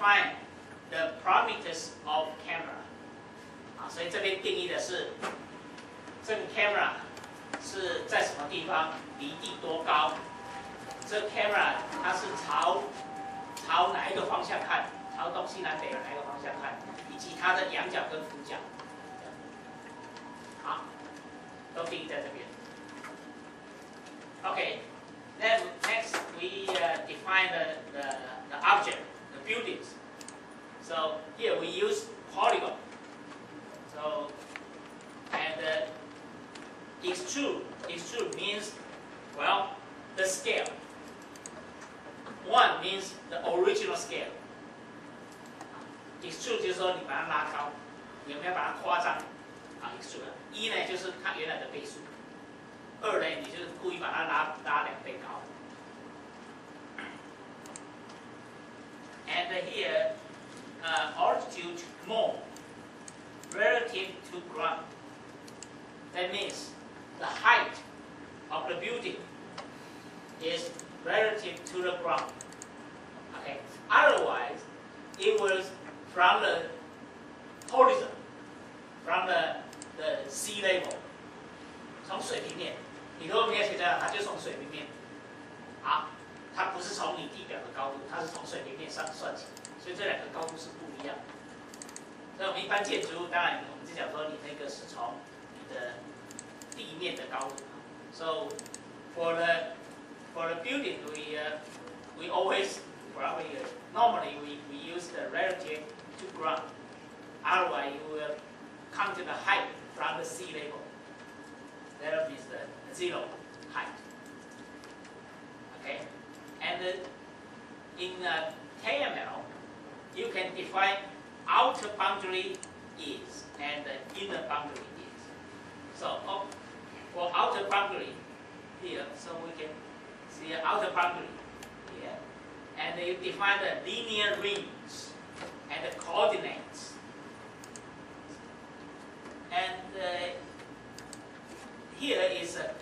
define the parameters of camera。所以这边定义的是这个 camera 是在什么地方，离地多高。这个 camera 它是朝哪一个方向看，朝东西南北的哪一个方向看，以及它的仰角跟俯角。好，都定义在这边。Okay, then next we define the object, the buildings. So here we use polygon. So and extrude means, well, the scale. One means the original scale. Extrude 就是说你把它拉高，你有没有把它夸张？extrude 一呢就是它原来的倍数，二呢你就是故意把它拉2倍高。And here, altitude more relative to ground. That means the height of the building is relative to the ground. Okay. Otherwise, it was from the horizon, from the sea level. 从水平面，你如果没有写在，它就从水平面。好，它不是从你地表的高度，它是从水平面上算起，所以这两个高度是不一样的。所以我们一般建筑物，当然我们就讲说你那个是从你的地面的高度。So for the building, we always probably normally we use the relative to ground. Otherwise, you will come to the height from the sea level. That means the zero height. Okay, and in KML, you can define outer boundary is and the inner boundary is. So for outer boundary here, so we can see the outer boundary here, and you define the linear rings and the coordinates. And here is a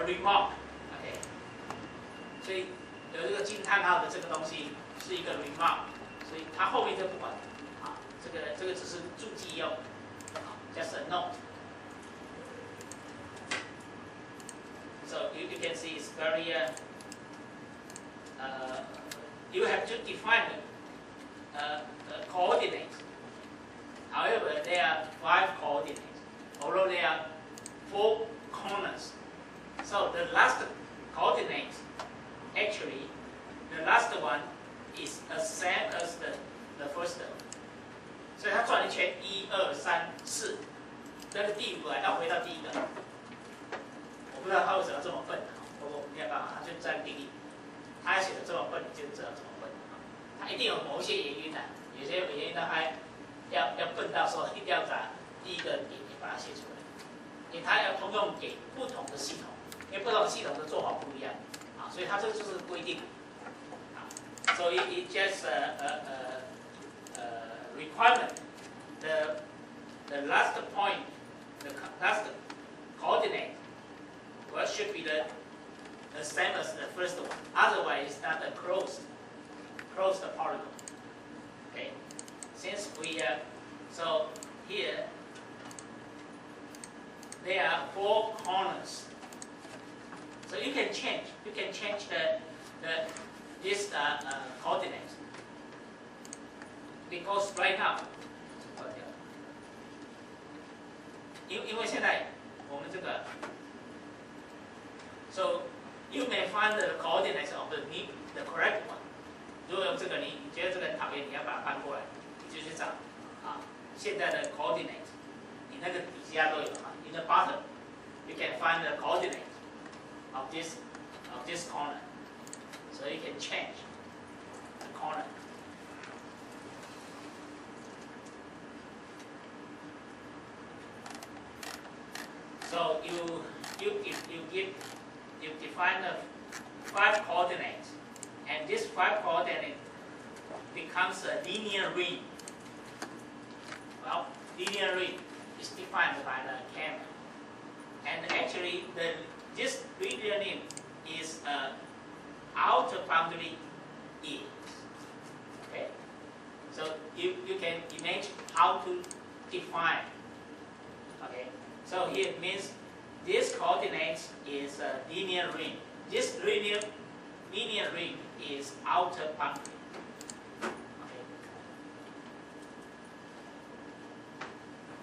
remark. Okay, 所以有这个惊叹号的这个东西是一个 remark， 所以它后面就不管啊，这个只是注记用，啊 ，just a note. So you can see it's very you have to define the coordinates. However, there are 5 coordinates, although there are 4 corners. So the last coordinate, actually, the last one is the same as the first one. 所以它转一圈1、2、3、4，那个第5个要回到第一个。我不知道他为什么这么笨，不过没有办法，他就这样定义。他写的这么笨，你就知道这么笨。他一定有某一些原因的，有些原因呢还要笨到说一定要把第一个点把它写出来，因为他要通用给不同的系统，因为不同的系统的做法不一样，啊，所以他这个就是规定。So it just requirement. The last point, the last coordinate, well, should be the same as the first one. Otherwise, it's not a closed polygon. Okay. Since we so here there are 4 corners. So you can change this coordinates because right now. 因为现在我们这个 ，so you may find the coordinates of the correct one. 如果用这个你觉得这个很讨厌，你要把它搬过来，你就去找啊现在的 coordinate， 你那个底下都有嘛。In the bottom, you can find the coordinate of this corner, so you can change the corner. So you define the 5 coordinates, and this 5 coordinate becomes a linear ring. Well, linear ring is defined by the KML, and actually this linear ring is outer boundary is. So here it means this coordinate is a linear ring. This linear ring is outer boundary. Okay.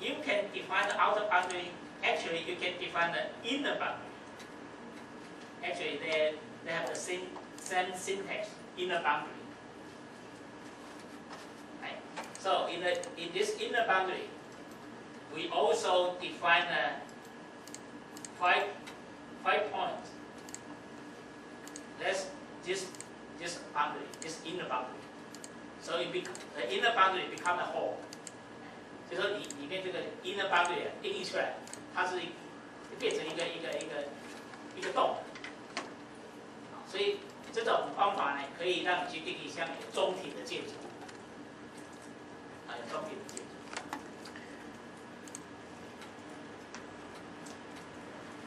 You can define the outer boundary. Actually, you can define the inner boundary. Actually, they have the same syntax, inner boundary. Right? So in this inner boundary, we also define 5 points. That's this boundary, this inner boundary. So the inner boundary become a whole. 就说里面这个 inner boundary 定义出来，它是变成一个洞。所以这种方法呢，可以让你去定义像有中体的建筑，有中体的建筑。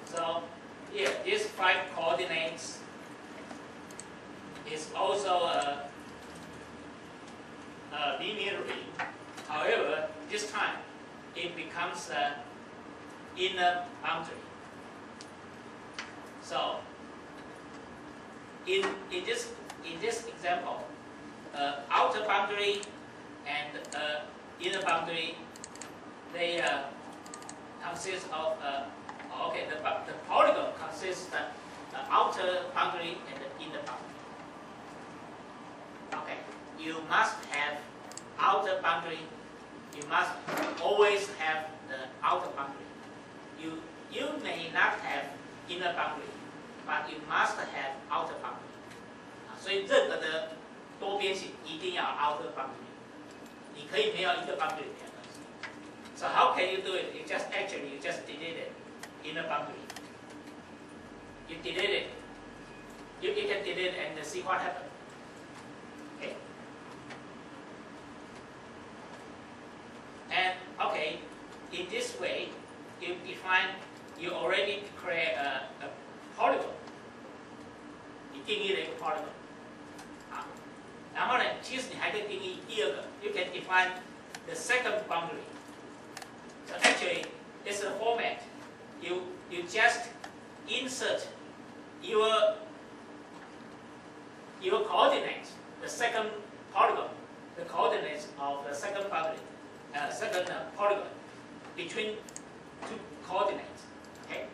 So here, these 5 coordinates is also a linear ring. However, this time it becomes an inner boundary. So in this example, outer boundary and inner boundary, they consist of the polygon consists of the outer boundary and the inner boundary. Okay, you must have outer boundary. You must always have the outer boundary. You may not have inner boundary, but you must have outer boundary. 所以任何的多边形一定要 outer boundary. 你可以没有 inner boundary 没有关系。So how can you do it? You just delete it. Inner boundary. You delete it. You can delete it and see what happens. Okay. And okay, in this way, you already create a polygon. 你定义了一个 polygon. 好，然后呢，其实你还可以定义第二个 ，you can define the second boundary. So actually, it's a format. You just insert your coordinates, the second polygon, the coordinates of the second boundary, polygon between 2 coordinates. Okay,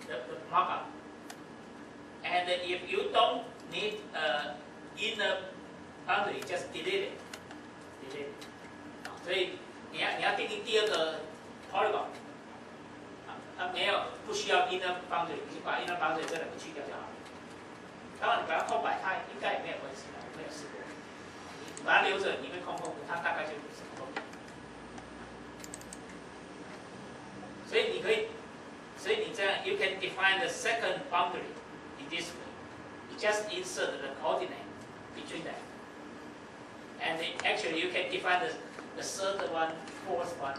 the markup. And if you don't need inner boundary, just delete it. Delete it. 所以你要定义第二个 polygon。不需要 inner boundary， 你就把 inner boundary 这两个去掉就好了。当然你把它空白，它应该也没有关系，我没有试过。你把它留着，里面空空的，它大概就什么都没有。所以你这样 ，you can define the second boundary in this way. You just insert the coordinate between them, and actually you can define the third one, fourth one.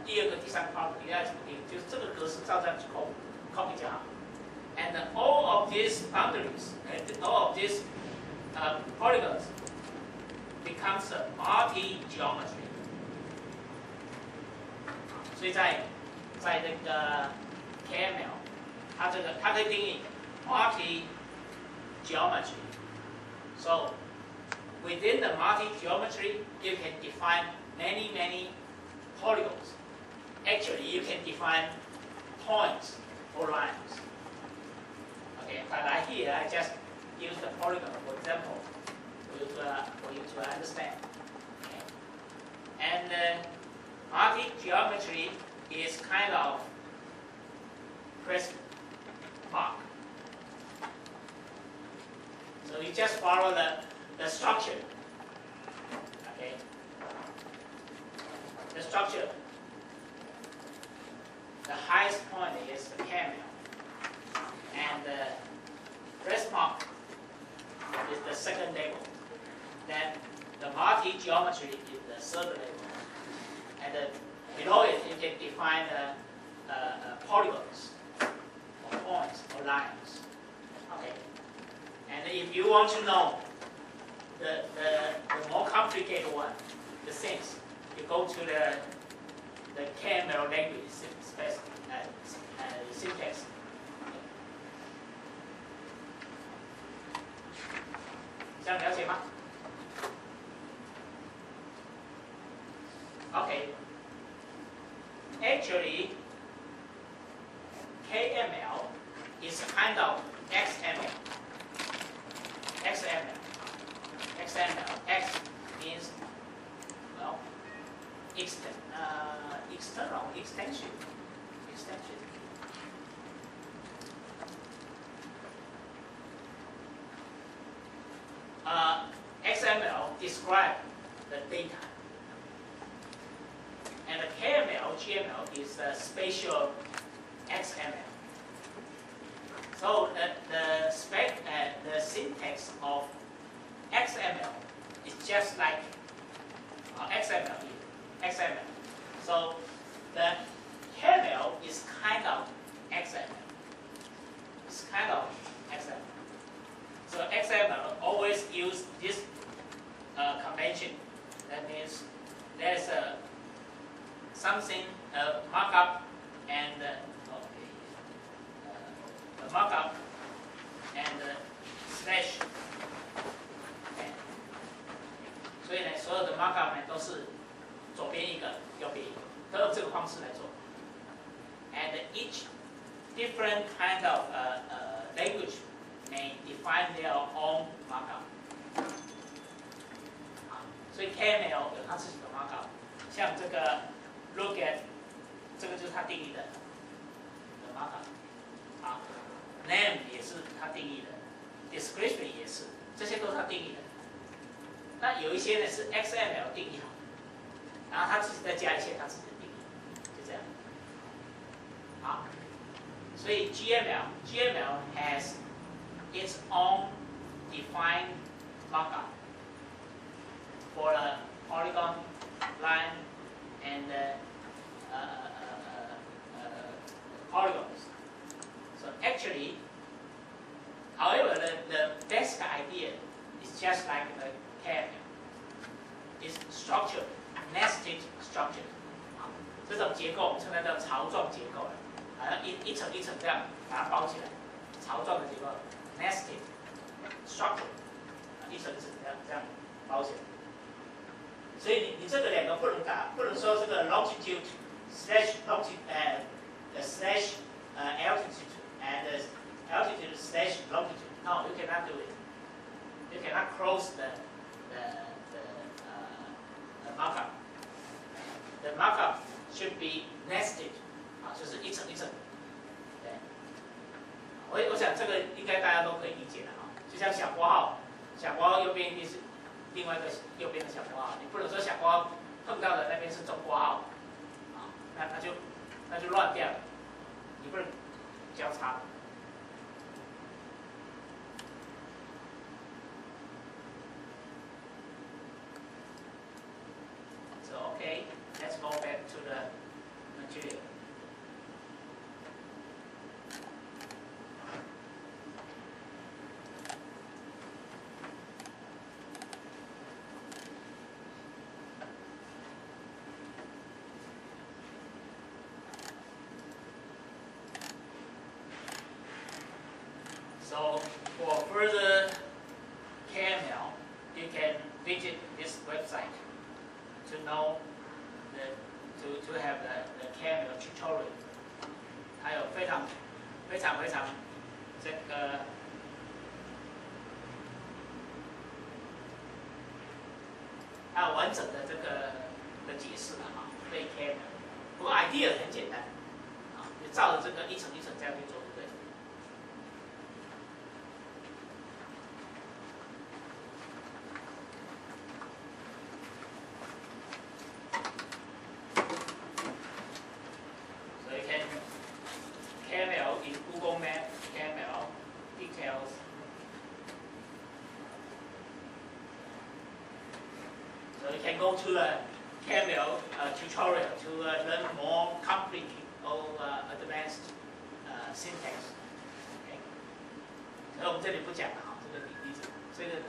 第二个、第三个 boundary 你要怎么定？就是这个格式照这样去 copy 就好。And all of these boundaries and all of these polygons becomes a multi-geometry. 所以在那个 KML， 它可以定义 multi-geometry. So within the multi-geometry, you can define many polygons. Actually, you can define points or lines. Okay, but here I just use the polygon for example for you to understand. Okay. And multi-geometry is kind of question mark. So you just follow the structure. Okay. The structure. The highest point is the KML, and the rest mark is the second level. Then the multi-geometry is the third level, and below it you can define polygons, or points, or lines. Okay. And if you want to know the more complicated one, the things, you go to the the KML language syntax.这样了解吗 ？Okay. Actually, KML is kind of XML. XML. X means, well, external extension. XML describes the data, and the KML&GML is the spatial XML. So the syntax of XML is just like XML. So the KML is kind of XML. So XML always use this convention. That means there's something markup and markup and slash。所以呢，所有的 markup 呢都是左边一个，右边一个，都用这个方式来做。And each different kind of language may define their own markup. 所以 KML 有它自己的 markup， 像这个 look at 这个就是它定义的 markup。name 也是它定义的 ，description 也是，这些都是它定义的。那有一些呢是 XML 定义好的，然后它自己再加一些它自己的定义，就这样。好，所以 GML has its own defined markup for a polygon, line, and polygons. So actually, however, the basic idea is just like the KML. It's structured, nested structure. 这种结构我们称它叫槽状结构，一层一层这样把它包起来，槽状的结构 nested structure， 一层一层这样包起来。所以你这个两个不能打，不能说这个 longitude slash altitude and altitude slash longitude. No, you cannot do it. You cannot cross the markup. The markup should be nested. 就是一层一层。对，我想这个应该大家都可以理解的就像小括号，小括号右边一定是另外一个右边的小括号，你不能说小括号碰到的那边是中括号，那就乱掉了，你不能交叉。So okay, let's go back to the material. So for further KML, you can visit this website to know to have the KML tutorial. 还有非常这个还有完整的这个的解释了对 KML。不过 idea 很简单就照着这个一层一层这样去做。KML in Google Map, KML details. So you can go to the KML tutorial to learn more complete or advanced syntax. Okay. 所以我们这里不讲了这个例子，这个。